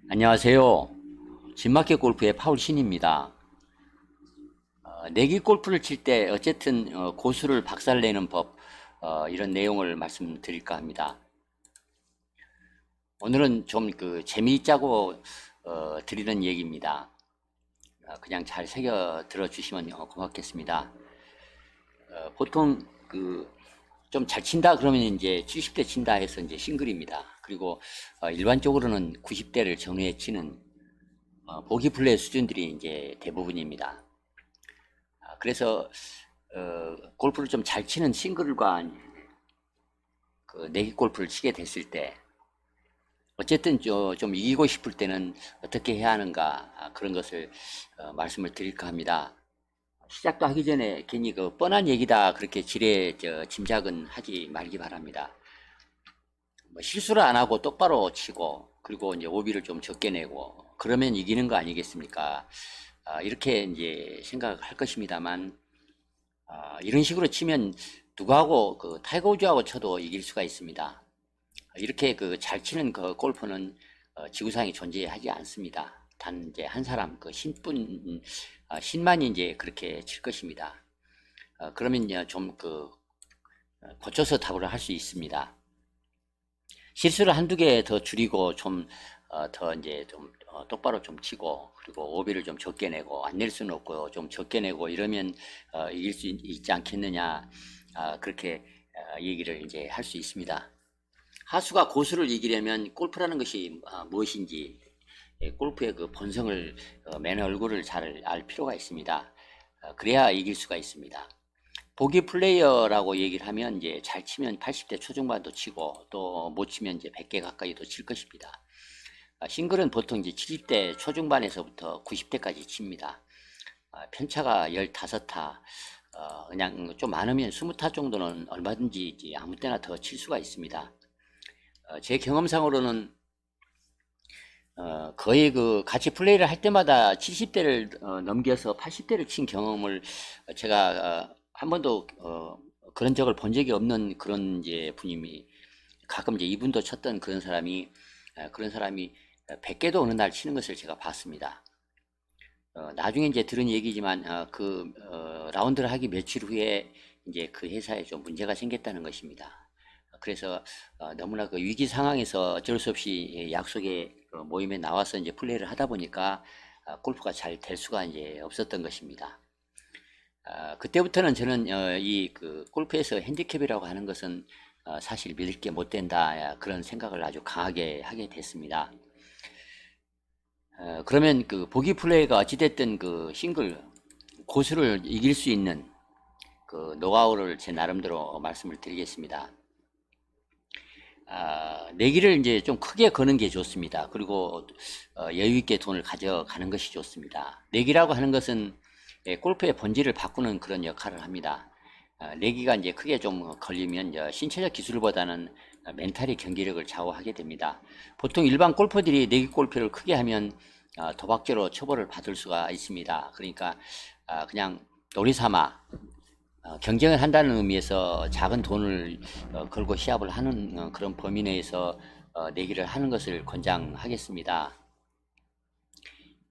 안녕하세요. 진마켓 골프의 파울 신입니다. 내기 골프를 칠 때 어쨌든 고수를 박살내는 법, 이런 내용을 말씀드릴까 합니다. 오늘은 좀 재미있자고 드리는 얘기입니다. 그냥 잘 새겨 들어주시면 고맙겠습니다. 보통 좀 잘 친다 그러면 이제 70대 친다 해서 이제 싱글입니다. 그리고 일반적으로는 90대를 전후에 치는 보기 플레이 수준들이 이제 대부분입니다. 그래서 골프를 좀 잘 치는 싱글과 내기 골프를 치게 됐을 때 어쨌든 좀 이기고 싶을 때는 어떻게 해야 하는가, 그런 것을 말씀을 드릴까 합니다. 시작도 하기 전에 괜히 뻔한 얘기다 그렇게 짐작은 하지 말기 바랍니다. 뭐 실수를 안 하고 똑바로 치고 그리고 이제 오비를 좀 적게 내고 그러면 이기는 거 아니겠습니까? 이렇게 이제 생각할 것입니다만, 이런 식으로 치면 누구하고 타이거 우즈하고 쳐도 이길 수가 있습니다. 이렇게 잘 치는 골퍼는 지구상에 존재하지 않습니다. 단 이제 한 사람 신만이 이제 그렇게 칠 것입니다. 그러면 좀 고쳐서 답을 할 수 있습니다. 실수를 한두 개 더 줄이고 좀 더 이제 좀 똑바로 좀 치고 그리고 오비를 좀 적게 내고 안 낼 수는 없고요. 좀 적게 내고 이러면 이길 수 있지 않겠느냐, 그렇게 얘기를 이제 할 수 있습니다. 하수가 고수를 이기려면 골프라는 것이 무엇인지, 골프의 본성을 맨 얼굴을 잘 알 필요가 있습니다. 그래야 이길 수가 있습니다. 보기 플레이어라고 얘기를 하면 이제 잘 치면 80대 초중반도 치고 또 못 치면 이제 100개 가까이도 칠 것입니다. 싱글은 보통 이제 70대 초중반에서부터 90대까지 칩니다. 편차가 15타, 그냥 좀 많으면 20타 정도는 얼마든지 이제 아무 때나 더 칠 수가 있습니다. 제 경험상으로는 거의 같이 플레이를 할 때마다 70대를 넘겨서 80대를 친 경험을 제가 한 번도 그런 적을 본 적이 없는 그런 이제 분이 가끔 이제 이분도 쳤던 그런 사람이 100개도 어느 날 치는 것을 제가 봤습니다. 나중에 이제 들은 얘기지만 라운드를 하기 며칠 후에 이제 그 회사에 좀 문제가 생겼다는 것입니다. 그래서 너무나 위기 상황에서 어쩔 수 없이 약속의 모임에 나와서 이제 플레이를 하다 보니까 골프가 잘 될 수가 이제 없었던 것입니다. 그때부터는 저는 골프에서 핸디캡이라고 하는 것은 사실 믿을 게 못 된다, 그런 생각을 아주 강하게 하게 됐습니다. 그러면 보기 플레이가 어찌됐든 싱글 고수를 이길 수 있는 노하우를 제 나름대로 말씀을 드리겠습니다. 내기를 이제 좀 크게 거는 게 좋습니다. 그리고 여유 있게 돈을 가져가는 것이 좋습니다. 내기라고 하는 것은 골프의 본질을 바꾸는 그런 역할을 합니다. 내기가 이제 크게 좀 걸리면 신체적 기술보다는 멘탈이 경기력을 좌우하게 됩니다. 보통 일반 골퍼들이 내기 골프를 크게 하면 도박죄로 처벌을 받을 수가 있습니다. 그러니까 그냥 놀이삼아 경쟁을 한다는 의미에서 작은 돈을 걸고 시합을 하는 그런 범위 내에서 내기를 하는 것을 권장하겠습니다.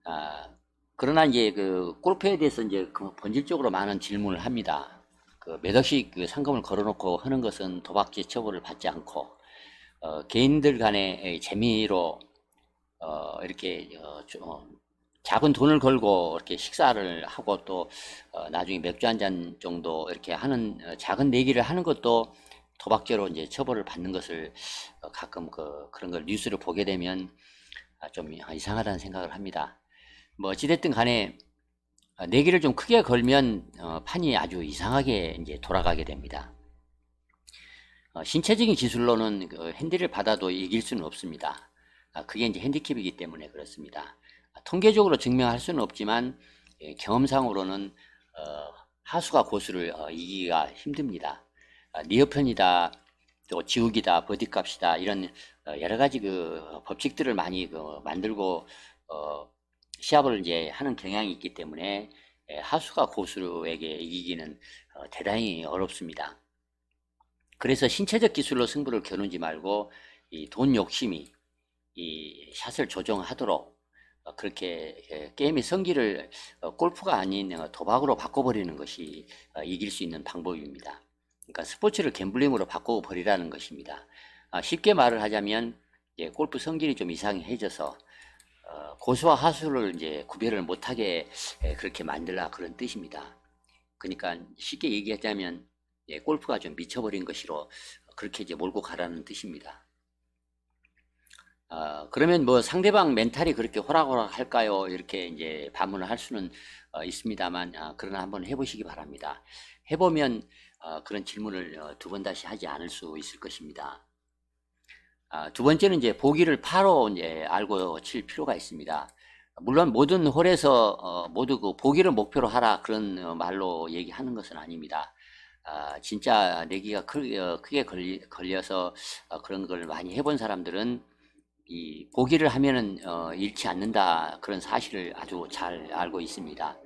아, 그러나 이제 골프에 대해서 이제 본질적으로 많은 질문을 합니다. 몇 억씩 상금을 걸어놓고 하는 것은 도박죄 처벌을 받지 않고 개인들 간의 재미로 이렇게 작은 돈을 걸고 이렇게 식사를 하고 또 나중에 맥주 한 잔 정도 이렇게 하는 작은 내기를 하는 것도 도박죄로 이제 처벌을 받는 것을 가끔 그런 걸 뉴스를 보게 되면 좀 이상하다는 생각을 합니다. 뭐 어찌됐든 간에 내기를 좀 크게 걸면 판이 아주 이상하게 이제 돌아가게 됩니다. 신체적인 기술로는 핸디를 받아도 이길 수는 없습니다. 그게 이제 핸디캡이기 때문에 그렇습니다. 통계적으로 증명할 수는 없지만 경험상으로는 하수가 고수를 이기기가 힘듭니다. 니어편이다, 또 지우기다, 버디값이다, 이런 여러 가지 법칙들을 많이 만들고 시합을 이제 하는 경향이 있기 때문에 하수가 고수에게 이기기는 대단히 어렵습니다. 그래서 신체적 기술로 승부를 겨누지 말고 이 돈 욕심이 이 샷을 조정하도록 그렇게 게임의 성질을 골프가 아닌 도박으로 바꿔버리는 것이 이길 수 있는 방법입니다. 그러니까 스포츠를 갬블링으로 바꿔버리라는 것입니다. 쉽게 말을 하자면 골프 성질이 좀 이상해져서 고수와 하수를 이제 구별을 못하게 그렇게 만들라 그런 뜻입니다. 그러니까 쉽게 얘기하자면 골프가 좀 미쳐버린 것이로 그렇게 이제 몰고 가라는 뜻입니다. 그러면 뭐 상대방 멘탈이 그렇게 호락호락 할까요? 이렇게 이제 반문을 할 수는 있습니다만, 그러나 한번 해보시기 바랍니다. 해보면 그런 질문을 두 번 다시 하지 않을 수 있을 것입니다. 두 번째는 이제 보기를 파로 이제 알고 칠 필요가 있습니다. 물론 모든 홀에서 모두 그 보기를 목표로 하라 그런 말로 얘기하는 것은 아닙니다. 진짜 내기가 크게 걸려서 그런 걸 많이 해본 사람들은 이 보기를 하면은 잃지 않는다 그런 사실을 아주 잘 알고 있습니다.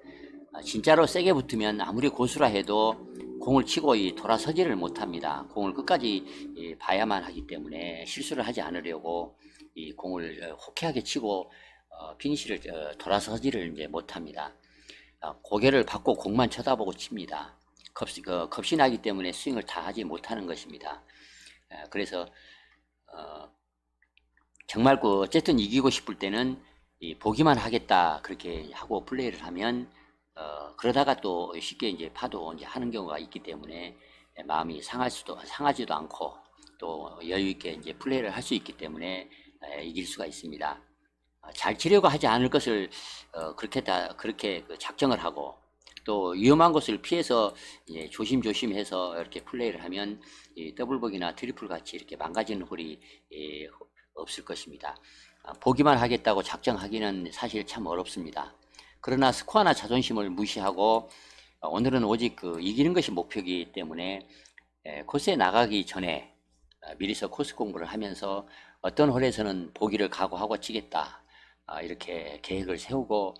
진짜로 세게 붙으면 아무리 고수라 해도 공을 치고 돌아서지를 못합니다. 공을 끝까지 봐야만 하기 때문에 실수를 하지 않으려고 이 공을 호쾌하게 치고 피니시를 돌아서지를 이제 못합니다. 고개를 받고 공만 쳐다보고 칩니다. 겁이 나기 때문에 스윙을 다 하지 못하는 것입니다. 그래서 정말 어쨌든 이기고 싶을 때는 보기만 하겠다 그렇게 하고 플레이를 하면 그러다가 또 쉽게 이제 파도 이제 하는 경우가 있기 때문에 마음이 상하지도 않고 또 여유 있게 이제 플레이를 할 수 있기 때문에 이길 수가 있습니다. 잘 치려고 하지 않을 것을 그렇게 작정을 하고 또 위험한 것을 피해서 조심조심해서 이렇게 플레이를 하면 더블보기나 트리플 같이 이렇게 망가지는 홀이 없을 것입니다. 보기만 하겠다고 작정하기는 사실 참 어렵습니다. 그러나 스코어나 자존심을 무시하고 오늘은 오직 이기는 것이 목표이기 때문에 코스에 나가기 전에 미리서 코스 공부를 하면서 어떤 홀에서는 보기를 각오하고 치겠다 이렇게 계획을 세우고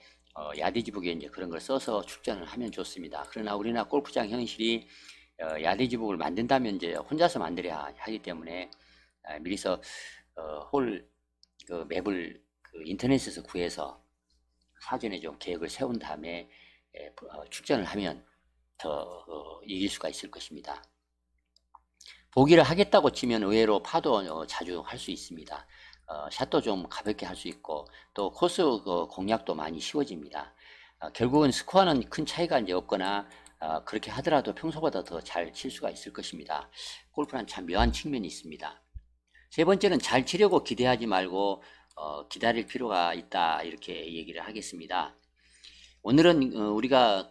야디지북에 이제 그런 걸 써서 출전을 하면 좋습니다. 그러나 우리나라 골프장 현실이 야디지북을 만든다면 이제 혼자서 만들어야 하기 때문에 미리서 홀 맵을 인터넷에서 구해서 사전에 좀 계획을 세운 다음에 출전을 하면 더 이길 수가 있을 것입니다. 보기를 하겠다고 치면 의외로 파도 자주 할 수 있습니다. 샷도 좀 가볍게 할 수 있고 또 코스 공략도 많이 쉬워집니다. 결국은 스코어는 큰 차이가 이제 없거나 그렇게 하더라도 평소보다 더 잘 칠 수가 있을 것입니다. 골프는 참 묘한 측면이 있습니다. 세 번째는 잘 치려고 기대하지 말고 기다릴 필요가 있다 이렇게 얘기를 하겠습니다. 오늘은 우리가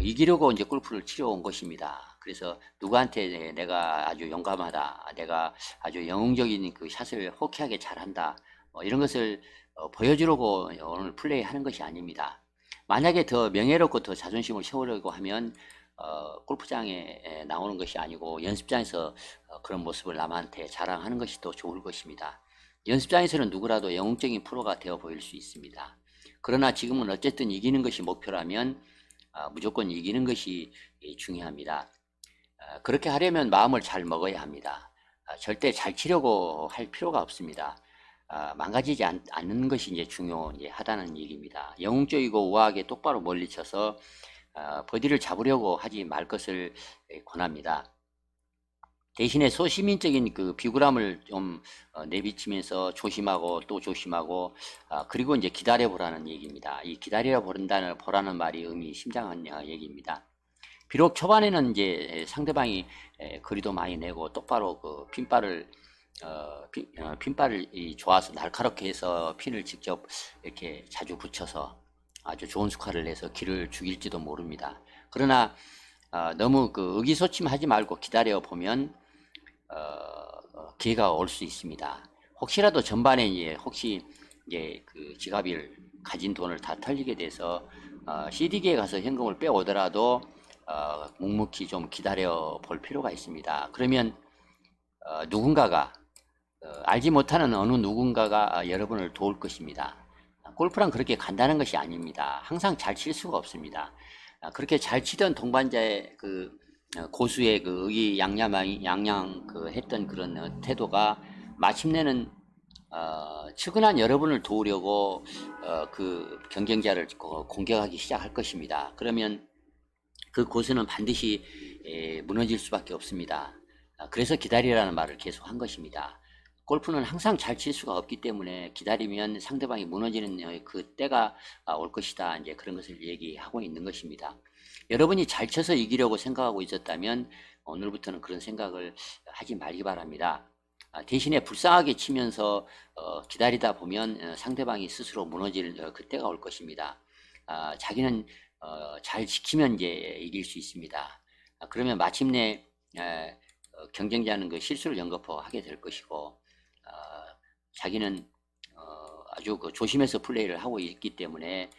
이기려고 이제 골프를 치러 온 것입니다. 그래서 누구한테 내가 아주 용감하다, 내가 아주 영웅적인 그 샷을 호쾌하게 잘한다, 이런 것을 보여주려고 오늘 플레이하는 것이 아닙니다. 만약에 더 명예롭고 더 자존심을 세우려고 하면 골프장에 나오는 것이 아니고 연습장에서 그런 모습을 남한테 자랑하는 것이 더 좋을 것입니다. 연습장에서는 누구라도 영웅적인 프로가 되어 보일 수 있습니다. 그러나 지금은 어쨌든 이기는 것이 목표라면 무조건 이기는 것이 중요합니다. 그렇게 하려면 마음을 잘 먹어야 합니다. 절대 잘 치려고 할 필요가 없습니다. 망가지지 않는 것이 이제 중요하다는 얘기입니다. 영웅적이고 우아하게 똑바로 멀리 쳐서 버디를 잡으려고 하지 말 것을 권합니다. 대신에 소시민적인 그 비굴함을 좀 내비치면서 조심하고 또 조심하고 그리고 이제 기다려 보라는 얘기입니다. 이 기다려 보라는 말이 의미심장한 얘기입니다. 비록 초반에는 이제 상대방이 거리도 많이 내고 똑바로 그 핀발을 좋아서 날카롭게 해서 핀을 직접 이렇게 자주 붙여서 아주 좋은 스코어를 내서 기를 죽일지도 모릅니다. 그러나 너무 의기소침하지 말고 기다려 보면 기회가 올 수 있습니다. 혹시라도 전반에 혹시 그 지갑을 가진 돈을 다 털리게 돼서 CD기에 가서 현금을 빼오더라도 묵묵히 좀 기다려 볼 필요가 있습니다. 그러면 누군가가 알지 못하는 어느 누군가가 여러분을 도울 것입니다. 골프란 그렇게 간단한 것이 아닙니다. 항상 잘 칠 수가 없습니다. 그렇게 잘 치던 동반자의 고수의 의기양양 했던 그런 태도가 마침내는 측은한 여러분을 도우려고 그 경쟁자를 공격하기 시작할 것입니다. 그러면 그 고수는 반드시 무너질 수밖에 없습니다. 그래서 기다리라는 말을 계속 한 것입니다. 골프는 항상 잘 칠 수가 없기 때문에 기다리면 상대방이 무너지는 그 때가 올 것이다. 이제 그런 것을 얘기하고 있는 것입니다. 여러분이 잘 쳐서 이기려고 생각하고 있었다면 오늘부터는 그런 생각을 하지 말기 바랍니다. 대신에 불쌍하게 치면서 기다리다 보면 상대방이 스스로 무너질 그때가 올 것입니다. 자기는 잘 지키면 이제 이길 수 있습니다. 그러면 마침내 경쟁자는 그 실수를 연거푸하게 될 것이고 자기는 아주 그 조심해서 플레이를 하고 있기 때문에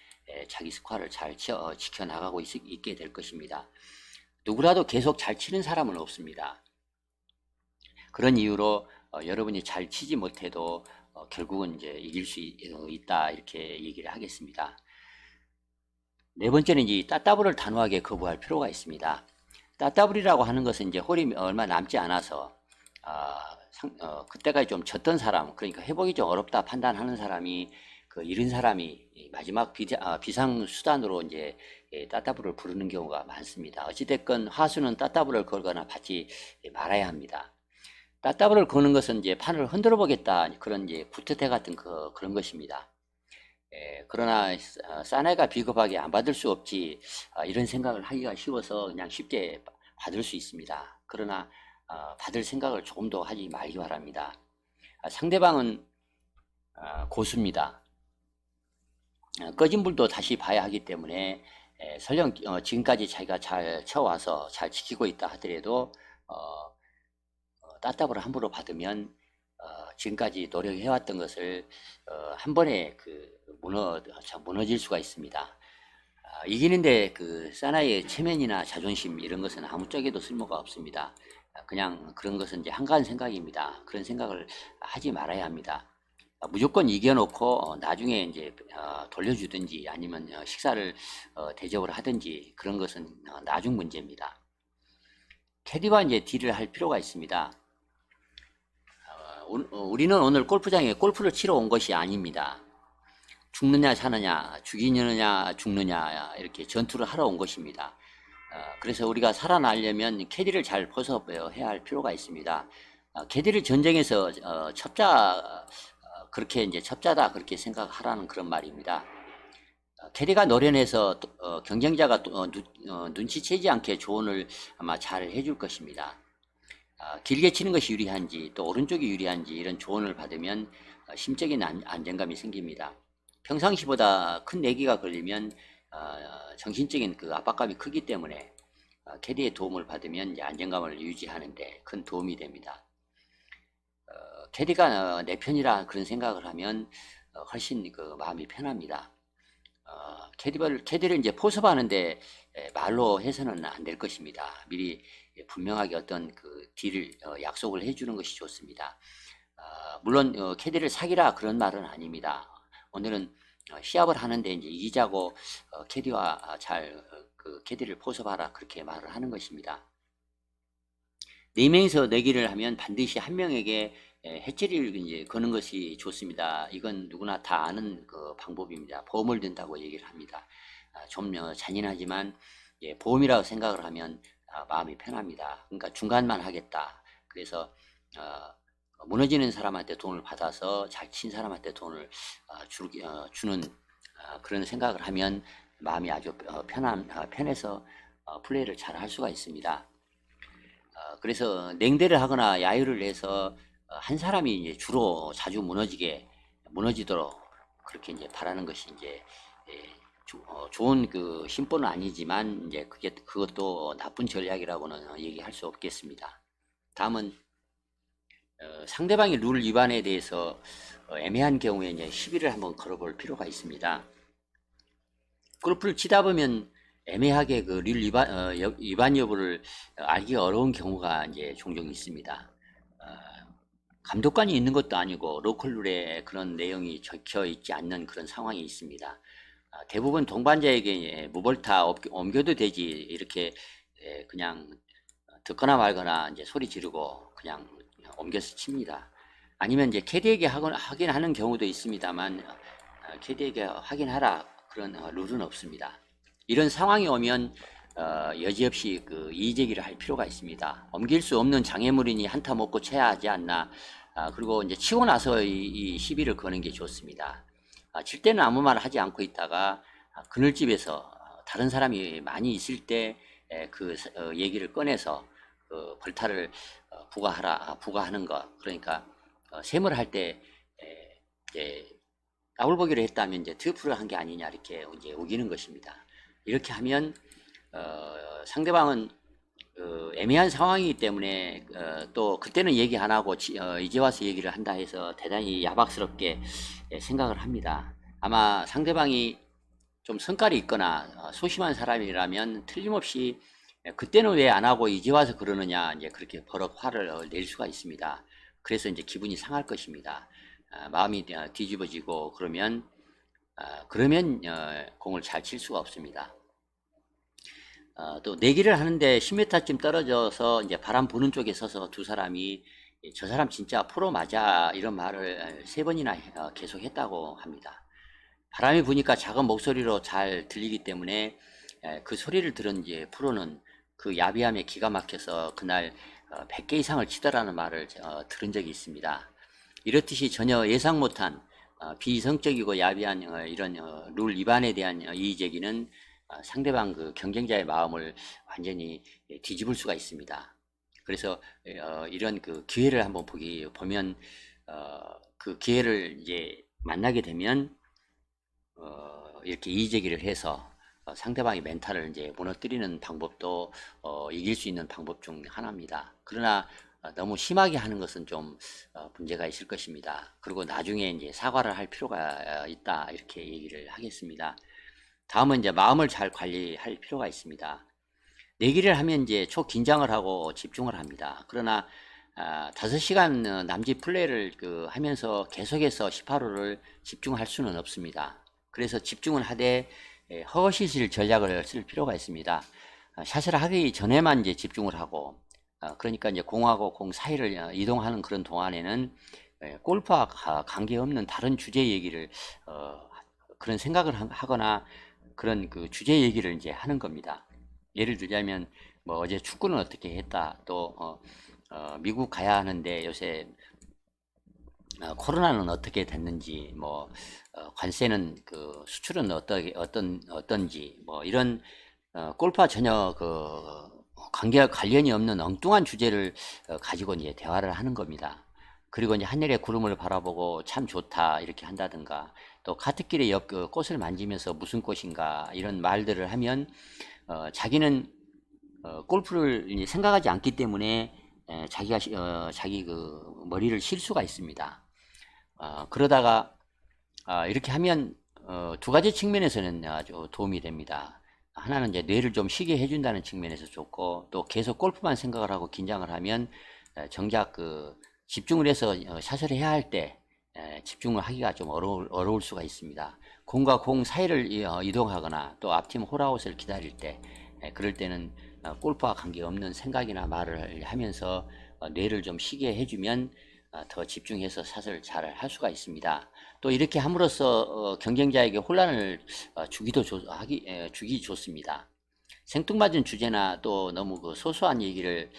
자기 스코어를 잘 지켜나가고 있게 될 것입니다. 누구라도 계속 잘 치는 사람은 없습니다. 그런 이유로 여러분이 잘 치지 못해도 결국은 이제 이길 수 있다 이렇게 얘기를 하겠습니다. 네 번째는 이 따따블을 단호하게 거부할 필요가 있습니다. 따따블이라고 하는 것은 이제 홀이 얼마 남지 않아서 그때까지 좀 졌던 사람, 그러니까 회복이 좀 어렵다 판단하는 사람이 그 잃은 사람이 마지막 비상 수단으로 이제 따따블을 부르는 경우가 많습니다. 어찌됐건 화수는 따따블을 걸거나 받지 말아야 합니다. 따따블을 거는 것은 이제 판을 흔들어 보겠다 그런 이제 구태태 같은 그런 것입니다. 그러나 사내가 비겁하게 안 받을 수 없지 이런 생각을 하기가 쉬워서 그냥 쉽게 받을 수 있습니다. 그러나 받을 생각을 조금 더 하지 말기 바랍니다. 상대방은 고수입니다. 꺼진 불도 다시 봐야 하기 때문에 설령 지금까지 자기가 잘 쳐와서 잘 지키고 있다 하더라도 따따블을 함부로 받으면 지금까지 노력해왔던 것을 한 번에 무너질 수가 있습니다. 이기는데 그 사나이의 체면이나 자존심 이런 것은 아무 쪽에도 쓸모가 없습니다. 그냥 그런 것은 이제 한가한 생각입니다. 그런 생각을 하지 말아야 합니다. 무조건 이겨놓고 나중에 이제 돌려주든지 아니면 식사를 대접을 하든지 그런 것은 나중 문제입니다. 캐디와 이제 딜을 할 필요가 있습니다. 우리는 오늘 골프장에 골프를 치러 온 것이 아닙니다. 죽느냐 사느냐, 죽이느냐 죽느냐 이렇게 전투를 하러 온 것입니다. 그래서 우리가 살아나려면 캐디를 잘 포섭해야 할 필요가 있습니다. 캐디를 전쟁에서 그렇게 이제 첩자다 그렇게 생각하라는 그런 말입니다. 캐디가 노련해서 경쟁자가 눈치채지 않게 조언을 아마 잘 해줄 것입니다. 길게 치는 것이 유리한지 또 오른쪽이 유리한지 이런 조언을 받으면 심적인 안정감이 생깁니다. 평상시보다 큰 내기가 걸리면 정신적인 그 압박감이 크기 때문에 캐디의 도움을 받으면 이제 안정감을 유지하는데 큰 도움이 됩니다. 캐디가 내 편이라 그런 생각을 하면 훨씬 그 마음이 편합니다. 캐디를 이제 포섭하는데 말로 해서는 안 될 것입니다. 미리 분명하게 어떤 그 딜을 약속을 해주는 것이 좋습니다. 물론 캐디를 사귀라 그런 말은 아닙니다. 오늘은 시합을 하는데 이제 이기자고 캐디와 잘 그 캐디를 포섭하라 그렇게 말을 하는 것입니다. 4명이서 내기를 하면 반드시 한 명에게 해처리를 이제 거는 것이 좋습니다. 이건 누구나 다 아는 그 방법입니다. 보험을 든다고 얘기를 합니다. 좀 잔인하지만 보험이라고 생각을 하면 마음이 편합니다. 그러니까 중간만 하겠다. 그래서 무너지는 사람한테 돈을 받아서 잘 친 사람한테 돈을 주는 그런 생각을 하면 마음이 아주 편해서 플레이를 잘 할 수가 있습니다. 그래서 냉대를 하거나 야유를 해서 한 사람이 이제 주로 자주 무너지도록 그렇게 이제 바라는 것이 이제 좋은 그 심보는 아니지만 이제 그것도 나쁜 전략이라고는 얘기할 수 없겠습니다. 다음은 상대방의 룰 위반에 대해서 애매한 경우에 이제 시비를 한번 걸어볼 필요가 있습니다. 골프를 치다 보면 애매하게 그 룰 위반 여부를 알기가 어려운 경우가 이제 종종 있습니다. 감독관이 있는 것도 아니고 로컬 룰에 그런 내용이 적혀 있지 않는 그런 상황이 있습니다. 대부분 동반자에게 무벌타 옮겨도 되지 이렇게 그냥 듣거나 말거나 이제 소리 지르고 그냥 옮겨서 칩니다. 아니면 이제 캐디에게 확인하는 경우도 있습니다만 캐디에게 확인하라 그런 룰은 없습니다. 이런 상황이 오면 여지없이 그 이의제기를 할 필요가 있습니다. 옮길 수 없는 장애물이니 한타 먹고 쳐야 하지 않나. 그리고 이제 치고 나서 이 시비를 거는 게 좋습니다. 칠 때는 아무 말 하지 않고 있다가 그늘집에서 다른 사람이 많이 있을 때 그 얘기를 꺼내서 그 벌타를 부과하는 것. 그러니까 셈을 할 때 이제 까불보기를 했다면 이제 트프를 한 게 아니냐 이렇게 이제 우기는 것입니다. 이렇게 하면 상대방은 애매한 상황이기 때문에 또 그때는 얘기 안 하고 이제 와서 얘기를 한다 해서 대단히 야박스럽게 생각을 합니다. 아마 상대방이 좀 성깔이 있거나 소심한 사람이라면 틀림없이 그때는 왜 안 하고 이제 와서 그러느냐 이제 그렇게 버럭 화를 낼 수가 있습니다. 그래서 이제 기분이 상할 것입니다. 마음이 뒤집어지고 그러면 공을 잘 칠 수가 없습니다. 또 내기를 하는데 10m쯤 떨어져서 이제 바람 부는 쪽에 서서 두 사람이 저 사람 진짜 프로 맞아 이런 말을 3번이나 계속 했다고 합니다. 바람이 부니까 작은 목소리로 잘 들리기 때문에 그 소리를 들은 이제 프로는 그 야비함에 기가 막혀서 그날 100개 이상을 치더라는 말을 들은 적이 있습니다. 이렇듯이 전혀 예상 못한 비이성적이고 야비한 이런 룰 위반에 대한 이의제기는 상대방 그 경쟁자의 마음을 완전히 뒤집을 수가 있습니다. 그래서 이런 그 기회를 한번 보면 그 기회를 이제 만나게 되면 이렇게 이의제기를 해서 상대방의 멘탈을 이제 무너뜨리는 방법도 이길 수 있는 방법 중 하나입니다. 그러나 너무 심하게 하는 것은 좀 문제가 있을 것입니다. 그리고 나중에 이제 사과를 할 필요가 있다 이렇게 얘기를 하겠습니다. 다음은 이제 마음을 잘 관리할 필요가 있습니다. 내기를 하면 이제 초긴장을 하고 집중을 합니다. 그러나 5시간 남짓 플레이를 하면서 계속해서 18호를 집중할 수는 없습니다. 그래서 집중을 하되 허허실실 전략을 쓸 필요가 있습니다. 샷을 하기 전에만 이제 집중을 하고 그러니까 이제 공하고 공 사이를 이동하는 그런 동안에는 골프와 관계없는 다른 주제 얘기를 그런 생각을 하거나 그런 그 주제 얘기를 이제 하는 겁니다. 예를 들자면 뭐 어제 축구는 어떻게 했다, 또 미국 가야 하는데 요새 코로나는 어떻게 됐는지, 뭐 관세는 그 수출은 어떤지, 뭐 이런 골프와 전혀 관련이 없는 엉뚱한 주제를 가지고 이제 대화를 하는 겁니다. 그리고 이제 하늘의 구름을 바라보고 참 좋다 이렇게 한다든가, 또 카트길의 옆 꽃을 만지면서 무슨 꽃인가 이런 말들을 하면 자기는 골프를 생각하지 않기 때문에 자기 그 머리를 쉴 수가 있습니다. 그러다가 이렇게 하면 두 가지 측면에서는 아주 도움이 됩니다. 하나는 이제 뇌를 좀 쉬게 해준다는 측면에서 좋고, 또 계속 골프만 생각을 하고 긴장을 하면 정작 집중을 해서 샷을 해야 할 때 집중을 하기가 좀 어려울 수가 있습니다. 공과 공 사이를 이동하거나 또 앞팀 홀아웃을 기다릴 때 그럴 때는 골프와 관계없는 생각이나 말을 하면서 뇌를 좀 쉬게 해주면 더 집중해서 샷을 잘 할 수가 있습니다. 또 이렇게 함으로써 경쟁자에게 혼란을 주기 좋습니다. 생뚱맞은 주제나 또 너무 소소한 얘기를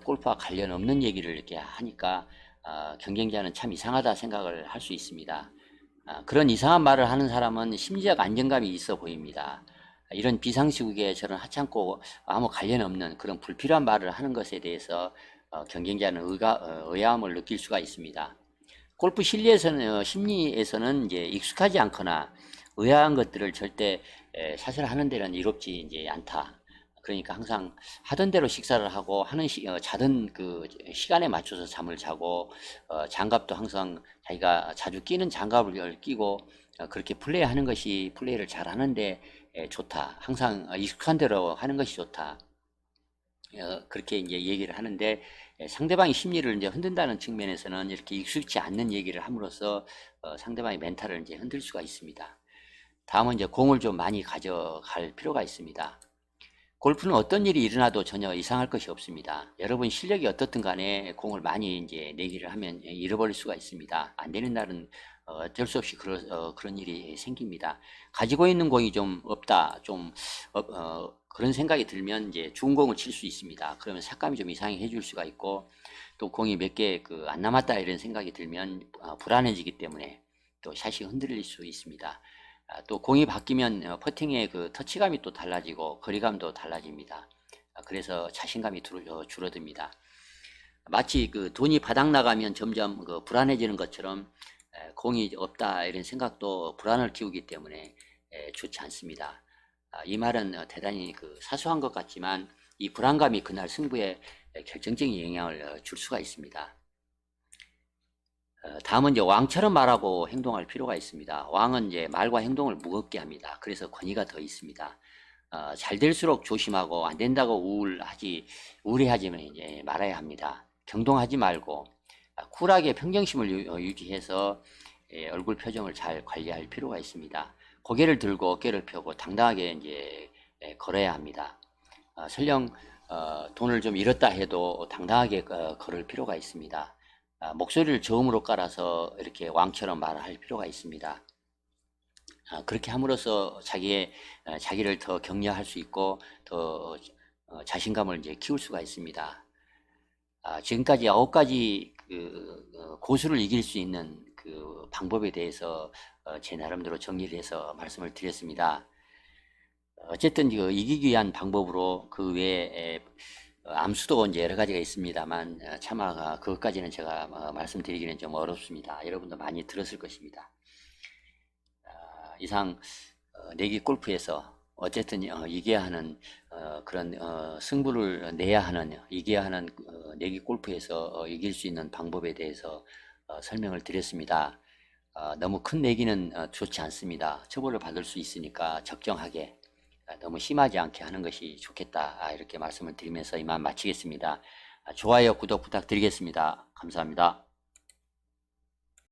골프와 관련 없는 얘기를 이렇게 하니까 경쟁자는 참 이상하다 생각을 할 수 있습니다. 그런 이상한 말을 하는 사람은 심리적 안정감이 있어 보입니다. 이런 비상시국에 저런 하찮고 아무 관련 없는 그런 불필요한 말을 하는 것에 대해서 경쟁자는 의아함을 느낄 수가 있습니다. 골프 심리에서는 이제 익숙하지 않거나 의아한 것들을 절대 샷을 하는 데는 이롭지 이제 않다. 그러니까 항상 하던 대로 식사를 하고 자던 그 시간에 맞춰서 잠을 자고 장갑도 항상 자기가 자주 끼는 장갑을 끼고 그렇게 플레이하는 것이 플레이를 잘 하는데 좋다. 항상 익숙한 대로 하는 것이 좋다. 그렇게 이제 얘기를 하는데 상대방의 심리를 이제 흔든다는 측면에서는 이렇게 익숙치 않는 얘기를 함으로써 상대방의 멘탈을 이제 흔들 수가 있습니다. 다음은 이제 공을 좀 많이 가져갈 필요가 있습니다. 골프는 어떤 일이 일어나도 전혀 이상할 것이 없습니다. 여러분 실력이 어떻든 간에 공을 많이 이제 내기를 하면 잃어버릴 수가 있습니다. 안 되는 날은 어쩔 수 없이 그런 일이 생깁니다. 가지고 있는 공이 좀 없다, 그런 생각이 들면 이제 좋은 공을 칠 수 있습니다. 그러면 색감이 좀 이상해질 수가 있고, 또 공이 몇 개 안 남았다 이런 생각이 들면 불안해지기 때문에 또 샷이 흔들릴 수 있습니다. 또 공이 바뀌면 퍼팅의 그 터치감이 또 달라지고 거리감도 달라집니다. 그래서 자신감이 줄어듭니다. 마치 그 돈이 바닥 나가면 점점 그 불안해지는 것처럼 공이 없다 이런 생각도 불안을 키우기 때문에 좋지 않습니다. 이 말은 대단히 그 사소한 것 같지만 이 불안감이 그날 승부에 결정적인 영향을 줄 수가 있습니다. 다음은 이제 왕처럼 말하고 행동할 필요가 있습니다. 왕은 이제 말과 행동을 무겁게 합니다. 그래서 권위가 더 있습니다. 잘 될수록 조심하고 안 된다고 우울해하지만 이제 말아야 합니다. 경동하지 말고 쿨하게 평정심을 유지해서 얼굴 표정을 잘 관리할 필요가 있습니다. 고개를 들고 어깨를 펴고 당당하게 이제 걸어야 합니다. 설령 돈을 좀 잃었다 해도 당당하게 걸을 필요가 있습니다. 목소리를 저음으로 깔아서 이렇게 왕처럼 말할 필요가 있습니다. 그렇게 함으로써 자기를 더 격려할 수 있고 더 자신감을 이제 키울 수가 있습니다. 지금까지 9가지 고수를 이길 수 있는 그 방법에 대해서 제 나름대로 정리를 해서 말씀을 드렸습니다. 어쨌든 이기기 위한 방법으로 그 외에 암수도 이제 여러 가지가 있습니다만 차마 그것까지는 제가 말씀드리기는 좀 어렵습니다. 여러분도 많이 들었을 것입니다. 이상 내기 골프에서 어쨌든 이겨야 하는 그런 승부를 내야 하는 이겨야 하는 내기 골프에서 이길 수 있는 방법에 대해서 설명을 드렸습니다. 너무 큰 내기는 좋지 않습니다. 처벌을 받을 수 있으니까 적정하게 너무 심하지 않게 하는 것이 좋겠다 이렇게 말씀을 드리면서 이만 마치겠습니다. 좋아요, 구독 부탁드리겠습니다. 감사합니다.